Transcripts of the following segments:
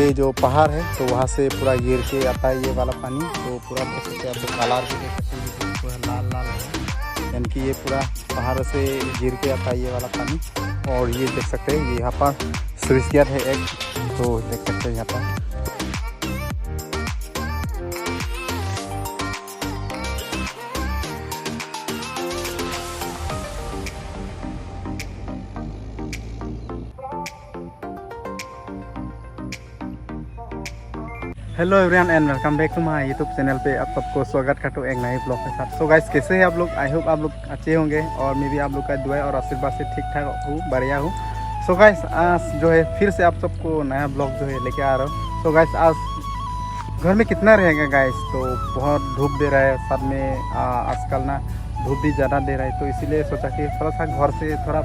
ये जो पहाड़ है तो वहाँ से पूरा गिर के आता है ये वाला पानी। तो पूरा देख सकते हैं आप लोग, तालाब भी देख सकते हैं, ये पूरा लाल लाल है, यानी कि ये पूरा पहाड़ से गिर के आता है ये वाला पानी। और ये देख सकते हैं यहाँ पर स्विच गेट है एक, तो देख सकते हैं यहाँ पर। Hello everyone and welcome back to my YouTube channel पे आप सबको स्वागत करता हूँ एक नए ब्लॉग के साथ। सो गाइस, कैसे हैं आप लोग? आई होप आप लोग अच्छे होंगे और मैं भी आप लोग का दुआ और आशीर्वाद से ठीक ठाक हूँ, बढ़िया हूँ। सो गाइस, आज जो है फिर से आप सबको नया ब्लॉग जो है लेके आ रहा हूँ। सो गाइस, आज घर में कितना रहेगा गाइस, तो बहुत धूप दे रहा है, साथ में आजकल ना धूप भी ज़्यादा दे रहा है, तो इसीलिए सोचा कि थोड़ा सा घर से थोड़ा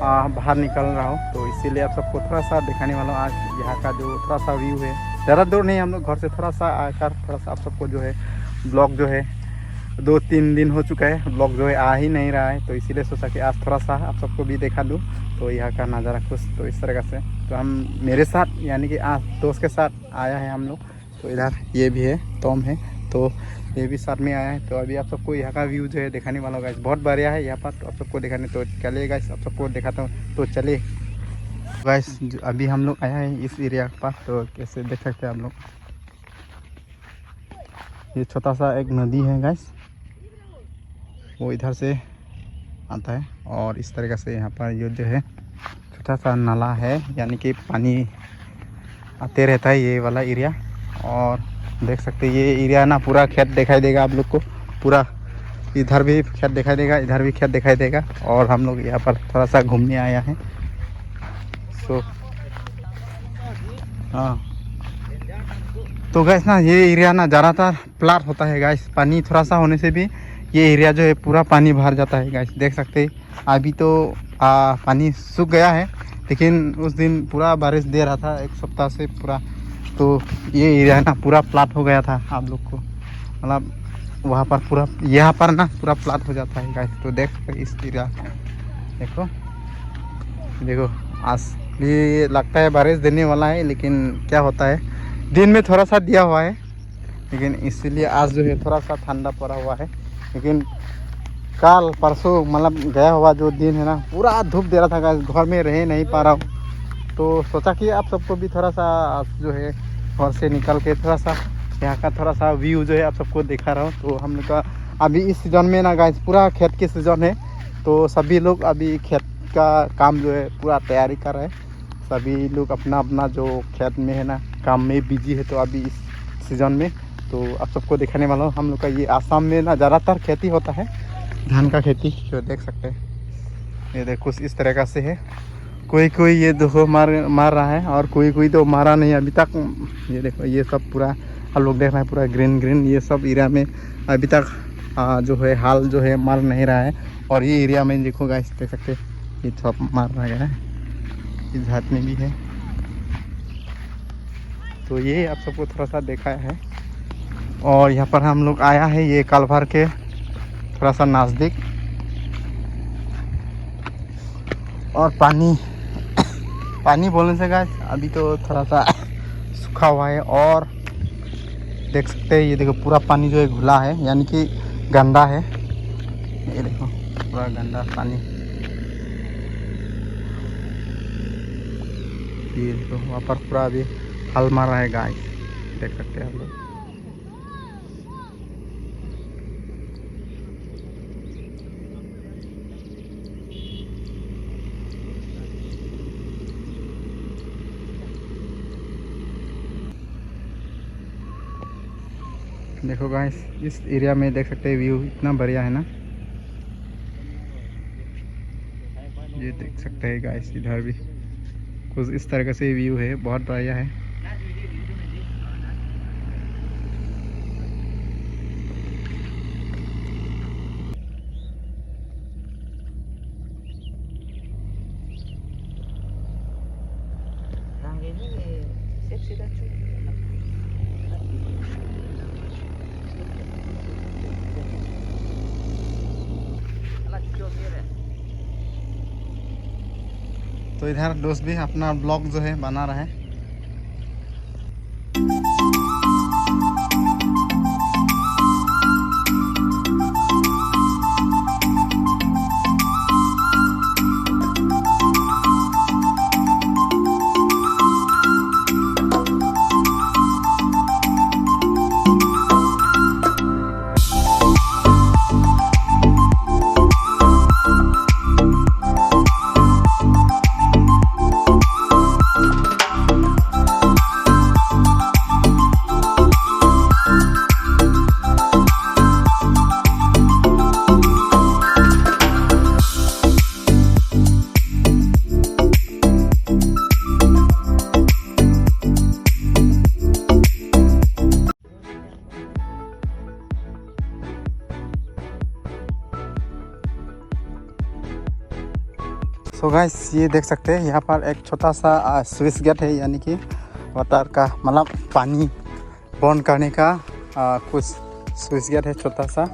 बाहर निकल रहा हूँ। तो इसीलिए आप सबको थोड़ा सा दिखाने वाला हूँ आज यहाँ का जो थोड़ा सा व्यू है। ज़्यादा दूर नहीं, हम लोग घर से थोड़ा सा आकर थोड़ा सा आप सबको जो है ब्लॉग जो है 2-3 दिन हो चुका है, ब्लॉग जो है आ ही नहीं रहा है, तो इसीलिए सोचा कि आज थोड़ा सा आप सबको भी दिखा दूँ। तो यहाँ का नज़ारा कुछ तो इस तरह से, तो हम मेरे साथ यानी कि आज दोस्त के साथ आया है हम लोग। तो इधर ये भी है, टॉम है, तो ये भी साथ में आया है। तो अभी आप सबको यहाँ का व्यू जो है दिखाने वाला होगा, बहुत बढ़िया है यहाँ पर। तो आप सबको दिखाने तो चलिए गाइस, आप सबको दिखाता हूँ, तो चलिए गाइस। अभी हम लोग आया है इस एरिया के पास, तो कैसे देख सकते हैं आप लोग, ये छोटा सा एक नदी है गाइस, वो इधर से आता है। और इस तरीके से यहाँ पर ये जो है छोटा सा नाला है, यानी कि पानी आते रहता है ये वाला एरिया। और देख सकते हैं ये एरिया ना, पूरा खेत दिखाई देगा आप लोग को, पूरा इधर भी खेत दिखाई देगा, इधर भी खेत दिखाई देगा। और हम लोग यहाँ पर थोड़ा सा घूमने आया है। सो हाँ, तो गैस ना ये एरिया ना ज़्यादातर प्लाट होता है गैस, पानी थोड़ा सा होने से भी ये एरिया जो है पूरा पानी भर जाता है गैस। देख सकते हैं अभी तो पानी सूख गया है, लेकिन उस दिन पूरा बारिश दे रहा था, एक सप्ताह से पूरा। तो ये एरिया ना पूरा प्लाट हो गया था आप लोग को, मतलब वहाँ पर पूरा, यहाँ पर ना पूरा प्लाट हो जाता है गैस। तो देख सकते इस एरिया, देखो देखो, आज भी लगता है बारिश देने वाला है, लेकिन क्या होता है, दिन में थोड़ा सा दिया हुआ है, लेकिन इसीलिए आज जो है थोड़ा सा ठंडा पड़ा हुआ है। लेकिन कल परसों मतलब गया हुआ जो दिन है ना, पूरा धूप दे रहा था गाइस, घर में रह नहीं पा रहा हूँ। तो सोचा कि आप सबको भी थोड़ा सा जो है घर से निकल के थोड़ा सा यहाँ का थोड़ा सा व्यू जो है आप सबको दिखा रहा हूँ। तो हम लोग का अभी इस सीज़न में ना गाइस पूरा खेत के सीज़न है, तो सभी लोग अभी खेत का काम जो है पूरा तैयारी कर रहे हैं। सभी लोग अपना अपना जो खेत में है ना काम में बिजी है, तो अभी इस सीज़न में तो आप सबको दिखाने वाला हूँ। हम लोग का ये आसाम में ना ज़्यादातर खेती होता है, धान का खेती, जो देख सकते हैं। ये देखो इस तरह से है, कोई कोई ये देखो मार रहा है, और कोई कोई तो मारा नहीं अभी तक। ये देखो ये सब पूरा आप लोग देख रहे हैं, पूरा ग्रीन ग्रीन, ये सब एरिया में अभी तक जो है हाल जो है मार नहीं रहा है। और ये एरिया में देखो गाइस, देख सकते हैं ये सब मार रहा गया है, इस हाथ में भी है। तो ये आप सबको थोड़ा सा देखा है। और यहाँ पर हम लोग आया है ये कालभार के थोड़ा सा नज़दीक, और पानी बोलने से गाइस अभी तो थोड़ा सा सूखा हुआ है। और देख सकते हैं ये देखो पूरा पानी जो है घुला है, यानी कि गंदा है। ये देखो पूरा गंदा पानी, ये देखो वहाँ पर पूरा अभी हल मार रहा है गाइस, देख सकते हैं आप लोग। देखो गाइस इस एरिया में देख सकते हैं व्यू इतना बढ़िया है ना, ये देख सकते हैं गाइस, इधर भी कुछ इस तरह से व्यू है, बहुत बढ़िया है। तो इधर दोस्त भी अपना ब्लॉग जो है बना रहा है, तो गाइस ये देख सकते हैं यहाँ पर एक छोटा सा स्विच गेट है, यानी कि वाटर का मतलब पानी बंद करने का कुछ स्विच गेट है छोटा सा।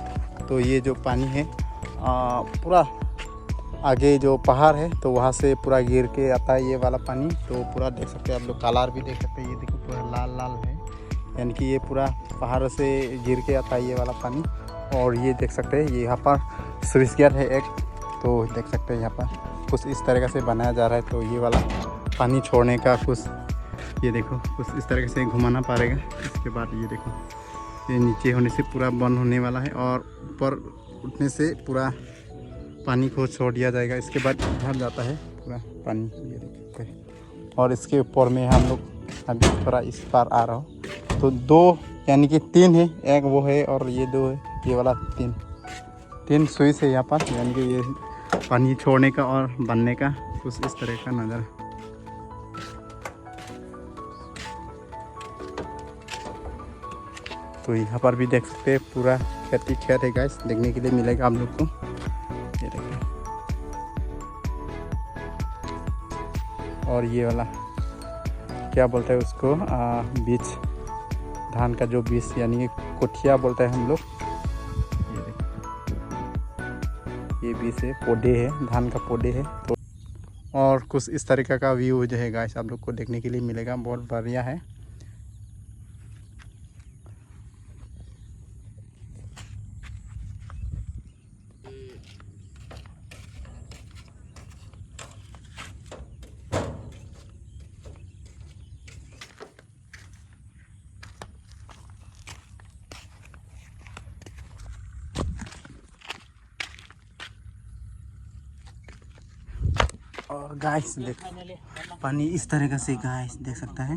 तो ये जो पानी है पूरा आगे जो पहाड़ है तो वहाँ से पूरा गिर के आता है ये वाला पानी। तो पूरा देख सकते हैं आप लोग, कलर भी देख सकते हैं, ये देखो पूरा लाल लाल है, यानी कि ये पूरा पहाड़ से गिर के आता है ये वाला पानी। और ये देख सकते हैं ये यहाँ पर स्विच गेट है एक, तो देख सकते हैं यहाँ पर कुछ इस तरीके से बनाया जा रहा है। तो ये वाला पानी छोड़ने का कुछ ये देखो कुछ इस तरीके से घुमाना पड़ेगा। इसके बाद ये देखो ये नीचे होने से पूरा बंद होने वाला है और ऊपर उठने से पूरा पानी को छोड़ दिया जाएगा। इसके बाद इधर जाता है पूरा पानी, ये देखो। और इसके ऊपर में हम लोग अभी थोड़ा इस पार आ रहा हो तो दो यानी कि तीन है, एक वो है और ये दो है, ये वाला तीन स्विच है यहाँ पर, यानी कि ये पानी छोड़ने का और बनने का कुछ इस तरह का नज़र। तो यहाँ पर भी देख सकते हैं पूरा खेती खेत है गाइस, देखने के लिए मिलेगा आप लोग को। ये देखिए, और ये वाला क्या बोलते हैं उसको, बीज, धान का जो बीज यानी कि कोठिया बोलते हैं हम लोग। ये बीज है, पौधे है, धान का पौधे है। तो और कुछ इस तरीके का व्यू जो है गाइस आप लोग को देखने के लिए मिलेगा, बहुत बढ़िया है। और गाइस देख पानी इस तरह से गाइस देख सकता है।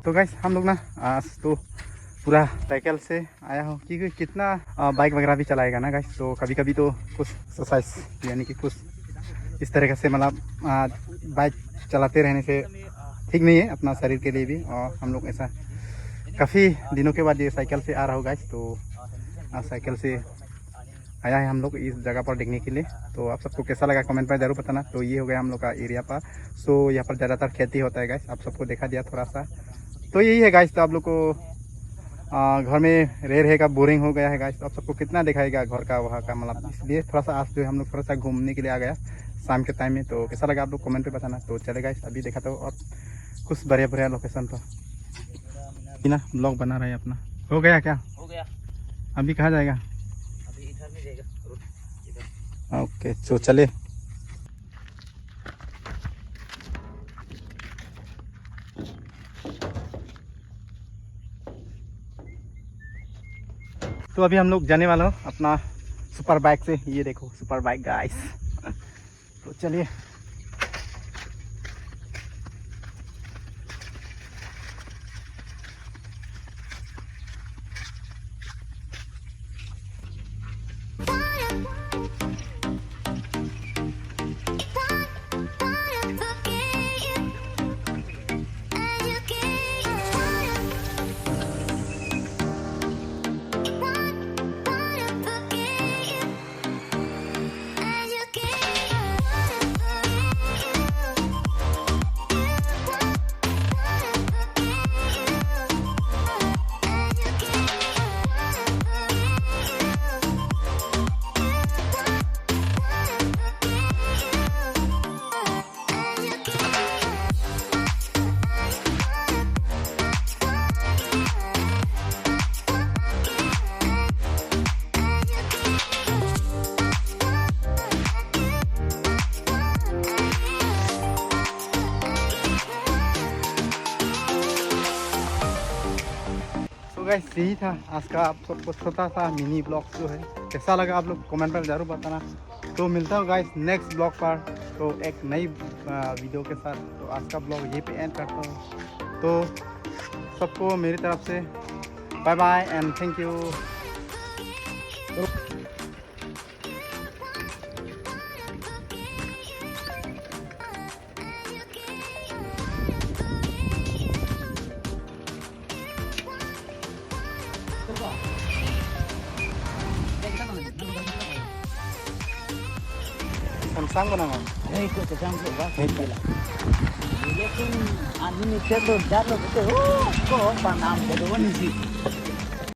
तो गाइस हम लोग ना आज तो पूरा साइकिल से आया हूँ, क्योंकि कितना बाइक वगैरह भी चलाएगा ना गाइस। तो कभी कभी तो कुछ एक्सरसाइज यानी कि कुछ इस तरीके से मतलब बाइक चलाते रहने से ठीक नहीं है अपना शरीर के लिए भी। और हम लोग ऐसा काफ़ी दिनों के बाद ये साइकिल से आ रहा हो गाइस। तो साइकिल से आया है हम लोग इस जगह पर देखने के लिए। तो आप सबको कैसा लगा कमेंट पर ज़रूर बताना। तो ये हो गया हम लोग का एरिया पर। सो यहाँ पर ज़्यादातर खेती होता है गाइस, आप सबको देखा दिया थोड़ा सा। तो यही है गाइस। तो आप लोग को घर में रह का बोरिंग हो गया है गाइस। तो आप सबको कितना दिखाएगा घर का वहाँ का, मतलब इसलिए थोड़ा सा आज जो हम लोग थोड़ा सा घूमने के लिए आ गया शाम के टाइम में। तो कैसा लगा आप लोग कमेंट पे बताना। तो चले गाइस अभी देखा तो और कुछ बढ़िया बढ़िया लोकेशन पर बिना ब्लॉग बना रहे अपना। हो गया क्या? हो गया। अभी कहाँ जाएगा? अभी इधर में जाएगा। ओके तो चले। तो अभी हम लोग जाने वाला हो अपना सुपर बाइक से। ये देखो सुपर बाइक गाइस। तो चलिए। गाइस यही था आज का आप सबको छोटा सा मिनी ब्लॉग जो है। कैसा लगा आप लोग कमेंट पर ज़रूर बताना। तो मिलता हूँ गाइस नेक्स्ट ब्लॉग पर, तो एक नई वीडियो के साथ। तो आज का ब्लॉग यहीं पे एंड करता हूँ। तो सबको मेरी तरफ से bye bye and thank you. Samsung ko naman. नहीं तो कसम से बस लेकिन आदमी से तो डर लगते हो को प्रणाम करो नहीं